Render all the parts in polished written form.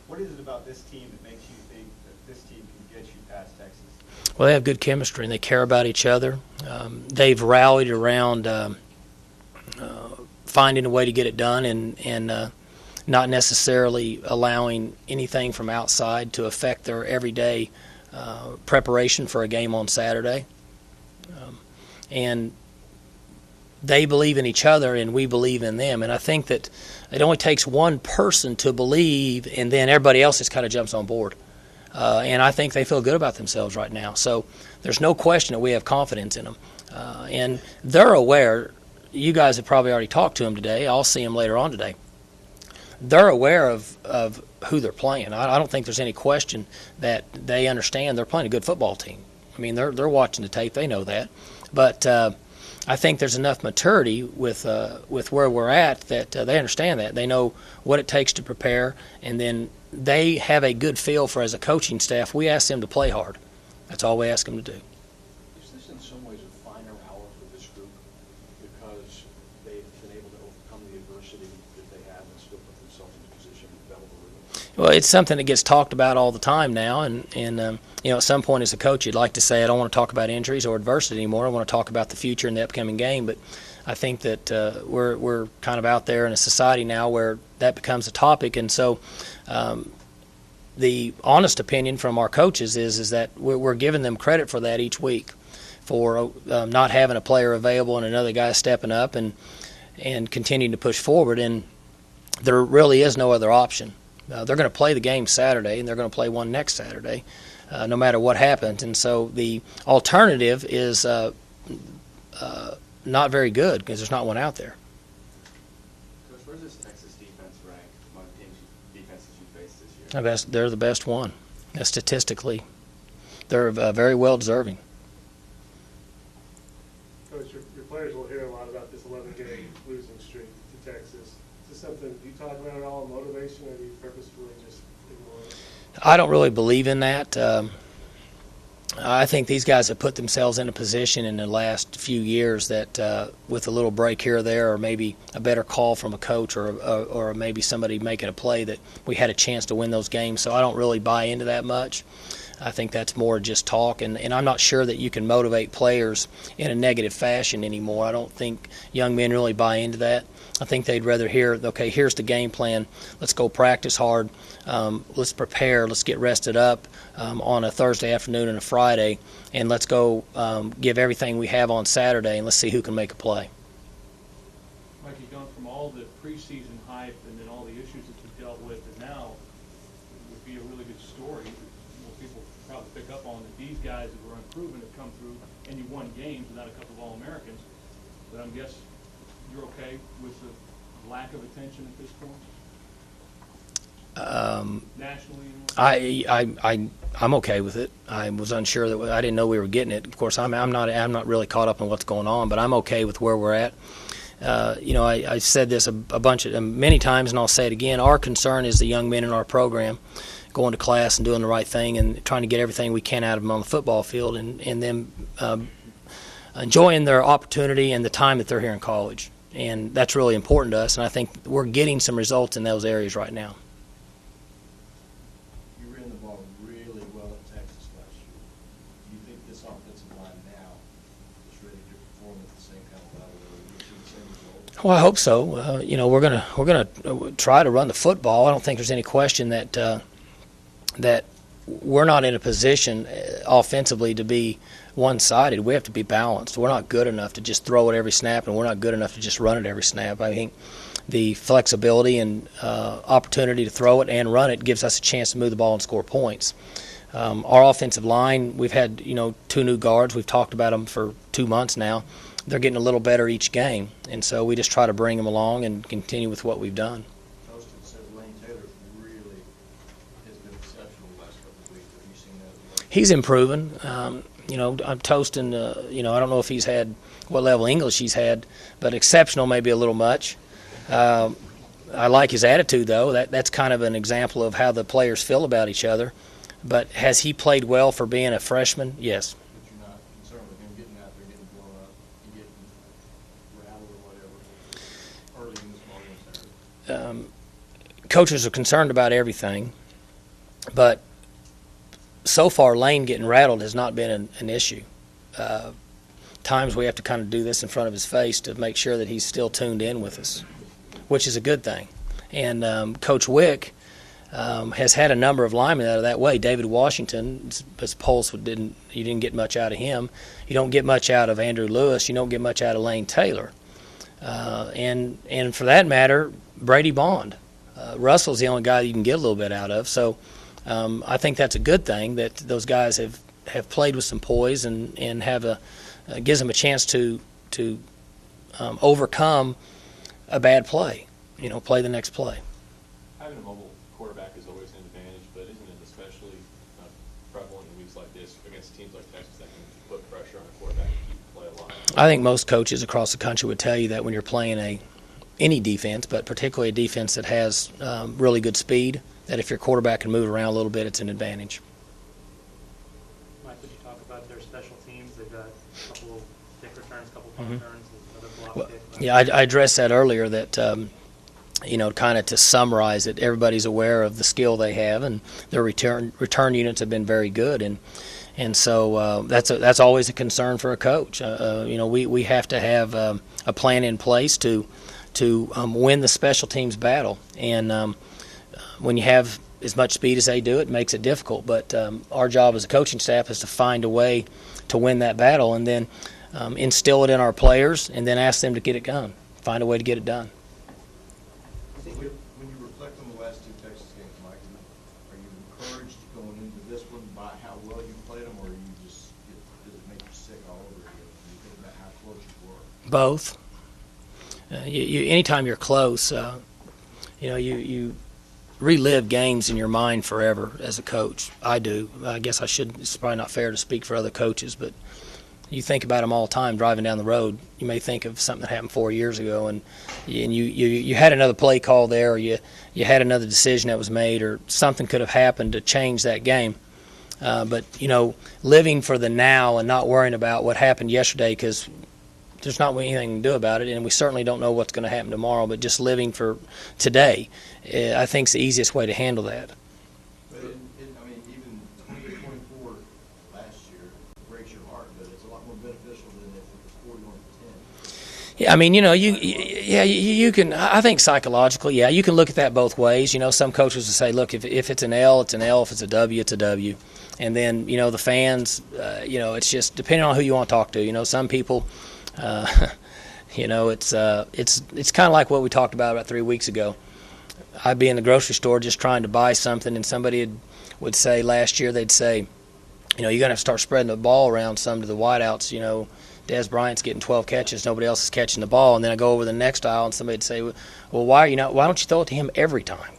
What is it about this team that makes you think that this team can get you past Texas? Well, they have good chemistry and they care about each other. They've rallied around finding a way to get it done and not necessarily allowing anything from outside to affect their everyday preparation for a game on Saturday. And they believe in each other and we believe in them. And I think that it only takes one person to believe and then everybody else just kind of jumps on board. And I think they feel good about themselves right now. So there's no question that we have confidence in them. And they're aware. You guys have probably already talked to them today. I'll see them later on today. They're aware of who they're playing. I don't think there's any question that they understand they're playing a good football team. I mean, they're watching the tape. They know that. But I think there's enough maturity with where we're at that they understand that. They know what it takes to prepare, and then they have a good feel for, as a coaching staff, we ask them to play hard. That's all we ask them to do. Is this in some ways a finer hour for this group because they've been able to overcome the adversity that they have and still put themselves in a position to develop a rhythm? Well, it's something that gets talked about all the time now, and you know, at some point as a coach, you'd like to say, I don't want to talk about injuries or adversity anymore. I want to talk about the future and the upcoming game. But I think that we're kind of out there in a society now where that becomes a topic, and so the honest opinion from our coaches is that we're giving them credit for that each week, for not having a player available and another guy stepping up and continuing to push forward. And there really is no other option. They're going to play the game Saturday, and they're going to play one next Saturday, no matter what happens. And so the alternative is not very good because there's not one out there. Coach, where's this Texas defense rank among defenses you faced this year? They're the best one. Statistically, they're very well deserving. Coach, your players will hear a lot about this 11-game losing streak to Texas. Is this something you talk about at all, motivation, or do you purposefully just ignore it? I don't really believe in that. I think these guys have put themselves in a position in the last few years that with a little break here or there, or maybe a better call from a coach or maybe somebody making a play, that we had a chance to win those games. So I don't really buy into that much. I think that's more just talk, and I'm not sure that you can motivate players in a negative fashion anymore. I don't think young men really buy into that. I think they'd rather hear, okay, here's the game plan. Let's go practice hard. Let's prepare. Let's get rested up on a Thursday afternoon and a Friday, and let's go give everything we have on Saturday, and let's see who can make a play. Mike, you've gone from all the preseason hype and then all the issues that you've dealt with, and now it would be a really good story. Most people probably pick up on that these guys that were unproven have come through, and you won games without a couple of All-Americans. But I'm guessing you're okay with the lack of attention at this point? Nationally? I'm okay with it. I was unsure that I didn't know we were getting it. Of course, I'm not really caught up in what's going on, but I'm okay with where we're at. You know, I said this a bunch of many times, and I'll say it again. Our concern is the young men in our program going to class and doing the right thing and trying to get everything we can out of them on the football field, and them enjoying their opportunity and the time that they're here in college. And that's really important to us, and I think we're getting some results in those areas right now. You ran the ball really well at Texas last year. Do you think this offensive line now is ready to perform at the same kind of level, or will you see the same result? Well, I hope so. You know, we're gonna try to run the football. I don't think there's any question that that we're not in a position offensively to be one-sided. We have to be balanced. We're not good enough to just throw it every snap, and we're not good enough to just run it every snap. I think the flexibility and opportunity to throw it and run it gives us a chance to move the ball and score points. Our offensive line, we've had 2 new guards. We've talked about them for 2 months now. They're getting a little better each game, and so we just try to bring them along and continue with what we've done. Toasted said Lane Taylor really has been exceptional the last couple of weeks. Have you seen that as well? He's improving. I'm toasting. I don't know if he's had what level English he's had, but exceptional may be a little much. I like his attitude, though. That's kind of an example of how the players feel about each other. But has he played well for being a freshman? Yes. But you're not concerned with him getting out there, getting blown up, and getting rattled or whatever early in this ball game Saturday? Coaches are concerned about everything. But so far, Lane getting rattled has not been an issue. Times we have to kind of do this in front of his face to make sure that he's still tuned in with us, which is a good thing. And Coach Wick has had a number of linemen out of that way. David Washington, his pulse you didn't get much out of him. You don't get much out of Andrew Lewis. You don't get much out of Lane Taylor. And for that matter, Brady Bond. Russell's the only guy you can get a little bit out of. So I think that's a good thing that those guys have played with some poise and have gives them a chance to overcome a bad play. Play the next play. Having a mobile quarterback is always an advantage, but isn't it especially prevalent in weeks like this against teams like Texas that can put pressure on a quarterback and keep the play alive? I think most coaches across the country would tell you that when you're playing any defense, but particularly a defense that has really good speed, that if your quarterback can move around a little bit, it's an advantage. Mike, would you talk about their special teams? They've got a couple of kick returns, a couple of punt returns, another block Well, kick. yeah, I addressed that earlier that, kind of to summarize it, everybody's aware of the skill they have, and their return units have been very good. And so that's always a concern for a coach. We have to have a plan in place to win the special teams battle. And when you have as much speed as they do, it makes it difficult. But our job as a coaching staff is to find a way to win that battle and then instill it in our players and then ask them to get it done, find a way to get it done. When you reflect on the last two Texas games, Mike, are you encouraged going into this one by how well you played them, or does it make you sick all over again when you think about how close you were? Both. Anytime you're close, you relive games in your mind forever as a coach. I do. I guess it's probably not fair to speak for other coaches, but you think about them all the time driving down the road. You may think of something that happened 4 years ago, and you had another play call there, or you had another decision that was made, or something could have happened to change that game. But living for the now and not worrying about what happened yesterday, because there's not anything to do about it, and we certainly don't know what's going to happen tomorrow, but just living for today, I think is the easiest way to handle that. But even 20-24 last year breaks your heart, but it's a lot more beneficial than if it was 41-10. Yeah, you can. I think psychologically, yeah, you can look at that both ways. Some coaches will say, look, if it's an L, it's an L. If it's a W, it's a W. And then the fans, it's just depending on who you want to talk to. Some people. It's kind of like what we talked about 3 weeks ago. I'd be in the grocery store just trying to buy something, and somebody would say last year, they'd say, you're going to have to start spreading the ball around some to the wideouts. Des Bryant's getting 12 catches, nobody else is catching the ball. And then I go over the next aisle, and somebody'd say, well, why don't you throw it to him every time?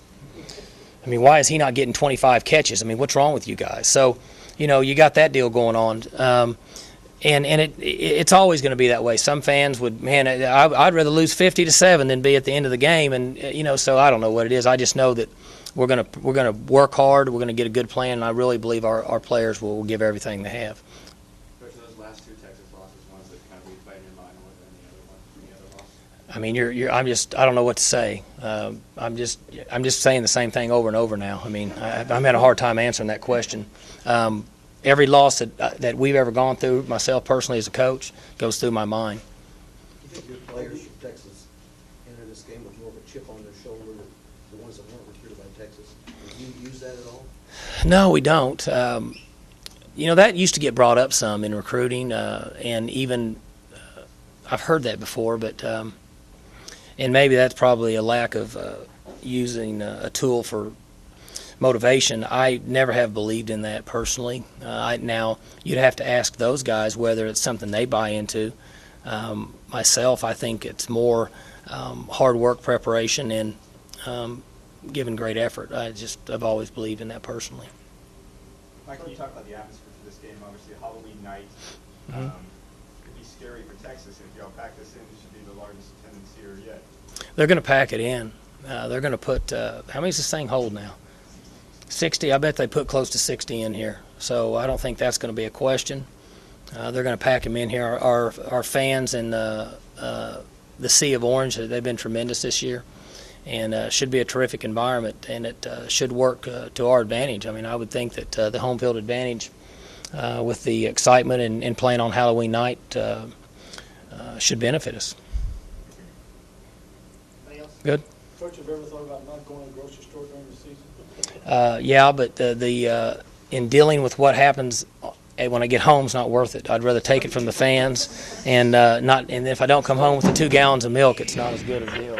Why is he not getting 25 catches? What's wrong with you guys? So, you got that deal going on. And it's always going to be that way. Some fans would, I'd rather lose 50-7 than be at the end of the game. And so I don't know what it is. I just know that we're going to work hard. We're going to get a good plan, and I really believe our players will give everything they have. Coach, those last two Texas losses, ones that kind of replay in your mind more than the other loss. I don't know what to say. I'm just saying the same thing over and over now. I'm having a hard time answering that question. Every loss that we've ever gone through, myself personally as a coach, goes through my mind. Do you think your players from Texas enter this game with more of a chip on their shoulder than the ones that weren't recruited by Texas? Do you use that at all? No, we don't. That used to get brought up some in recruiting, and even I've heard that before, but and maybe that's probably a lack of using a tool for motivation. I never have believed in that personally. Now, you'd have to ask those guys whether it's something they buy into. Myself, I think it's more hard work, preparation, and giving great effort. I've always believed in that personally. Mike, can you talk about the atmosphere for this game? Obviously, Halloween night could be scary for Texas. If y'all pack this in, it should be the largest attendance here yet. They're going to pack it in. They're going to put how many does this thing hold now? 60. I bet they put close to 60 in here. So I don't think that's going to be a question. They're going to pack them in here. Our fans in the Sea of Orange, they've been tremendous this year. and should be a terrific environment, and it should work to our advantage. I mean, I would think that the home field advantage with the excitement and playing on Halloween night should benefit us. Anything else? Good. Coach, have you ever thought about not going to the grocery store during the season? Yeah, but in dealing with what happens when I get home is not worth it. I'd rather take it from the fans, and if I don't come home with the 2 gallons of milk, it's not as good a deal.